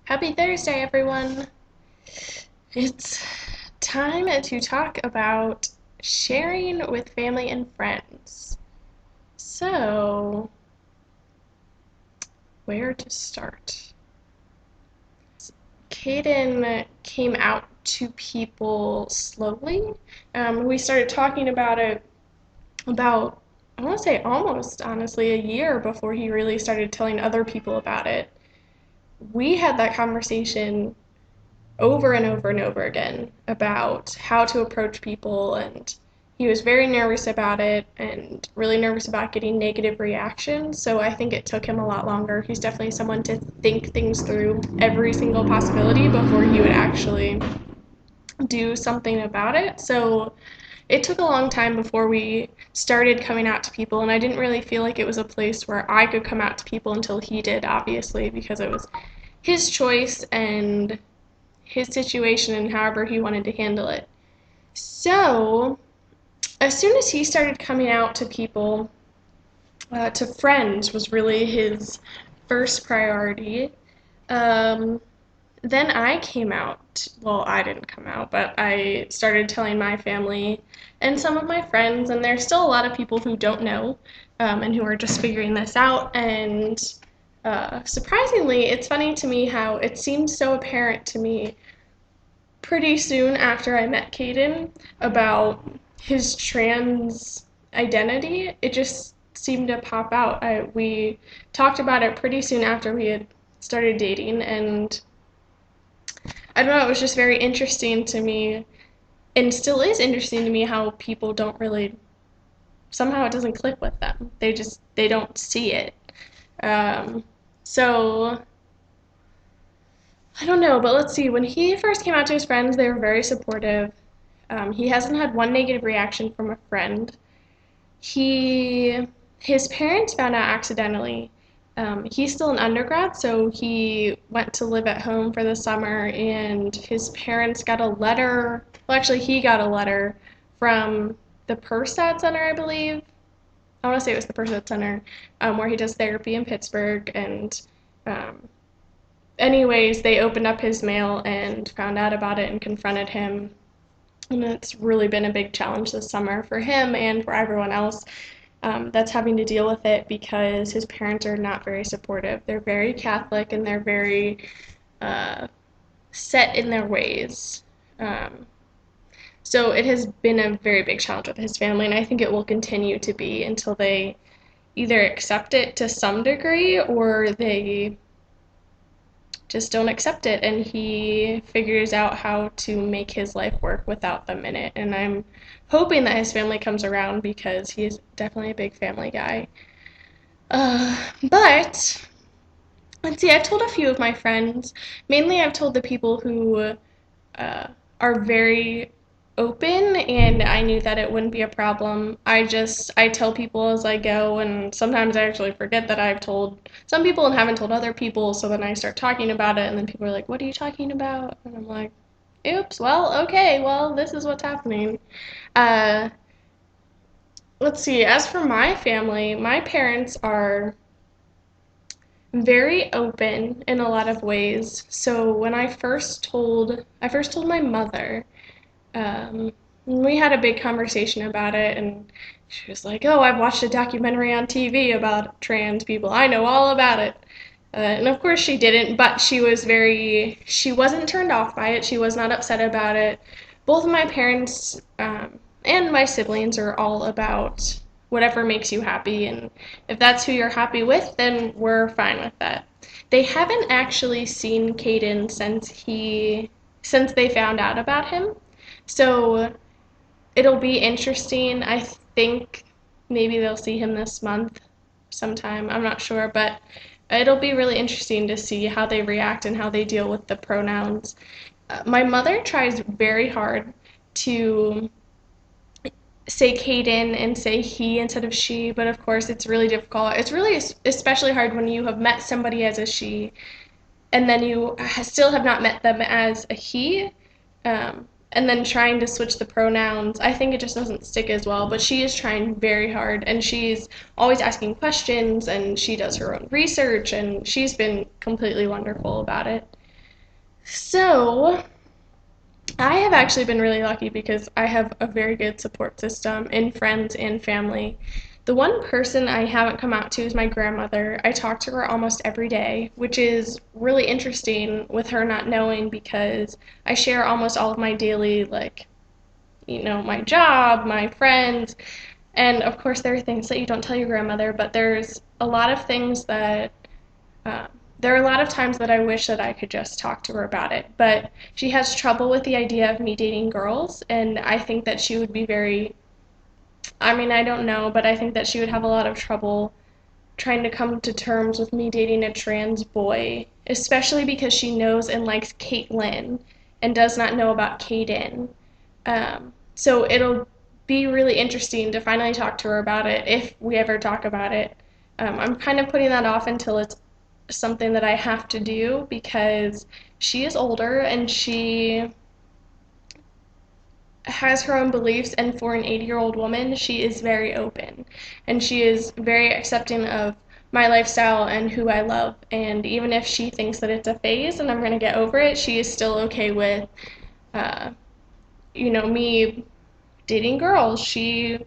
Happy Thursday, everyone! It's time to talk about sharing with family and friends. So, where to start? Caiden came out to people slowly. We started talking about it about, I want to say almost, honestly, a year before he really started telling other people about it. We had that conversation over and over and over again about how to approach people, and he was very nervous about it and really nervous about getting negative reactions. So I think it took him a lot longer. He's definitely someone to think things through every single possibility before he would actually do something about it. So it took a long time before we started coming out to people, and I didn't really feel like it was a place where I could come out to people until he did, obviously, because it was his choice and his situation and however he wanted to handle it. So, as soon as he started coming out to people, to friends was really his first priority. Um, then I came out. Well, I didn't come out, but I started telling my family and some of my friends, and there's still a lot of people who don't know and who are just figuring this out. And surprisingly, it's funny to me how it seemed so apparent to me pretty soon after I met Caiden about his trans identity. It just seemed to pop out. We talked about it pretty soon after we had started dating, and I don't know, it was just very interesting to me, and still is interesting to me, how people don't really, somehow it doesn't click with them. They don't see it. Um, so I don't know, but let's see. When he first came out to his friends, they were very supportive. He hasn't had one negative reaction from a friend. He, his parents found out accidentally. He's still an undergrad, so he went to live at home for the summer, and his parents got a letter. Well, actually, he got a letter from the Persat Center, I believe. I want to say it was the Persat Center, where he does therapy in Pittsburgh, and um, anyways, they opened up his mail and found out about it and confronted him. And it's really been a big challenge this summer for him and for everyone else that's having to deal with it, because his parents are not very supportive. They're very Catholic, and they're very set in their ways. Um, so it has been a very big challenge with his family, and I think it will continue to be until they either accept it to some degree or they just don't accept it, and he figures out how to make his life work without them in it. And I'm hoping that his family comes around, because he's definitely a big family guy. But let's see, I've told a few of my friends. Mainly, I've told the people who are very open, and I knew that it wouldn't be a problem. I tell people as I go, and sometimes I actually forget that I've told some people and haven't told other people, so then I start talking about it, and then people are like, "What are you talking about?" And I'm like, "Oops, well, okay, well, this is what's happening." Uh, let's see, as for my family, my parents are very open in a lot of ways. So when I first told my mother. We had a big conversation about it, and she was like, "Oh, I've watched a documentary on TV about trans people. I know all about it." And of course she didn't, but she wasn't turned off by it. She was not upset about it. Both of my parents and my siblings are all about whatever makes you happy, and if that's who you're happy with, then we're fine with that. They haven't actually seen Caden since they found out about him. So it'll be interesting. I think maybe they'll see him this month sometime. I'm not sure, but it'll be really interesting to see how they react and how they deal with the pronouns. My mother tries very hard to say Caden and say he instead of she, but of course it's really difficult. It's really especially hard when you have met somebody as a she and then you still have not met them as a he. And then trying to switch the pronouns, I think it just doesn't stick as well. But she is trying very hard, and she's always asking questions, and she does her own research, and she's been completely wonderful about it. So, I have actually been really lucky because I have a very good support system in friends and family. The one person I haven't come out to is my grandmother. I talk to her almost every day, which is really interesting with her not knowing because I share almost all of my daily, like, my job, my friends, and of course there are things that you don't tell your grandmother, but there's a lot of things that uh, there are a lot of times that I wish that I could just talk to her about it, but she has trouble with the idea of me dating girls, and I think that she would be very, I mean, I don't know, but I think that she would have a lot of trouble trying to come to terms with me dating a trans boy, especially because she knows and likes Caitlin and does not know about Caiden. So it'll be really interesting to finally talk to her about it if we ever talk about it. I'm kind of putting that off until it's something that I have to do because she is older and she has her own beliefs, and for an 80-year-old woman, she is very open and she is very accepting of my lifestyle and who I love. And even if she thinks that it's a phase and I'm going to get over it, she is still okay with, uh, me dating girls. She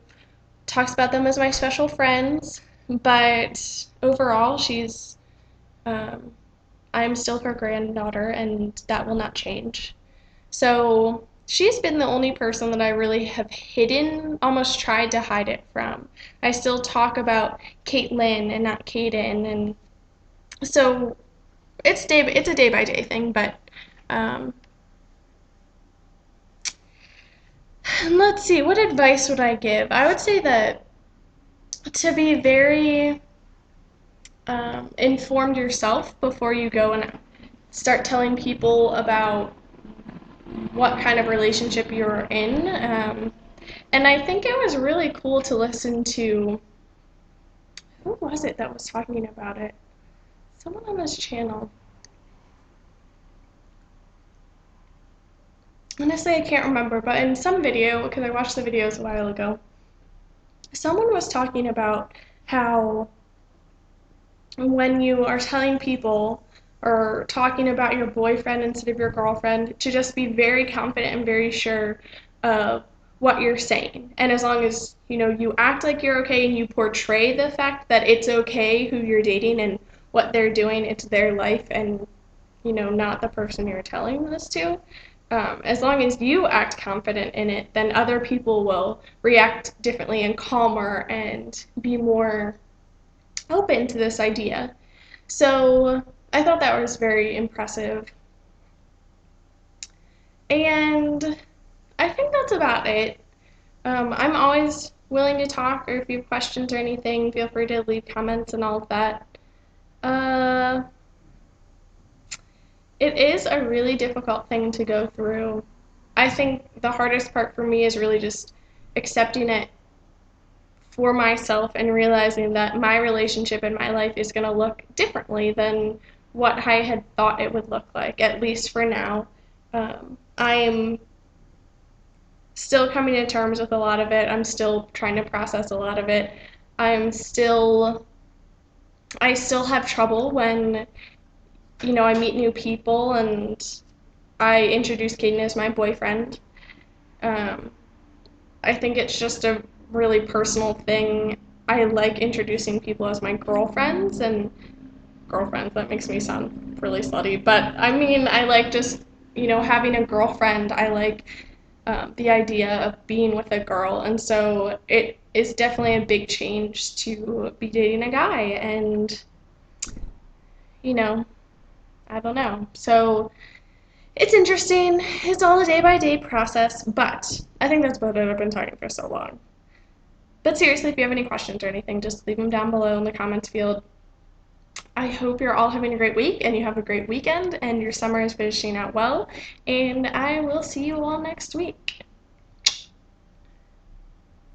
talks about them as my special friends, but overall, um, I'm still her granddaughter, and that will not change. So she's been the only person that I really have hidden, almost tried to hide it from. I still talk about Caitlin and not Caden, and so it's a day by day thing. But um, let's see, what advice would I give? I would say that to be very informed yourself before you go and start telling people about what kind of relationship you're in. And I think it was really cool to listen to, who was it that was talking about it? Someone on this channel. Honestly, I can't remember, but in some video, because I watched the videos a while ago, someone was talking about how when you are telling people or talking about your boyfriend instead of your girlfriend, to just be very confident and very sure of what you're saying. And as long as, you act like you're okay and you portray the fact that it's okay who you're dating and what they're doing, it's their life and, not the person you're telling this to. As long as you act confident in it, then other people will react differently and calmer and be more open to this idea. So I thought that was very impressive. And I think that's about it. I'm always willing to talk, or if you have questions or anything, feel free to leave comments and all of that. Uh, it is a really difficult thing to go through. I think the hardest part for me is really just accepting it for myself and realizing that my relationship in my life is going to look differently than what I had thought it would look like, at least for now. I am still coming to terms with a lot of it. I'm still trying to process a lot of it. I'm still, I still have trouble when, I meet new people and I introduce Caden as my boyfriend. Um, I think it's just a really personal thing. I like introducing people as my girlfriends, and girlfriends, that makes me sound really slutty, but I mean, I like just, having a girlfriend. I like the idea of being with a girl, and so it is definitely a big change to be dating a guy, and, you know, I don't know. So it's interesting. It's all a day by day process, but I think that's about it. I've been talking for so long. But seriously, if you have any questions or anything, just leave them down below in the comments field. I hope you're all having a great week and you have a great weekend and your summer is finishing out well. And I will see you all next week.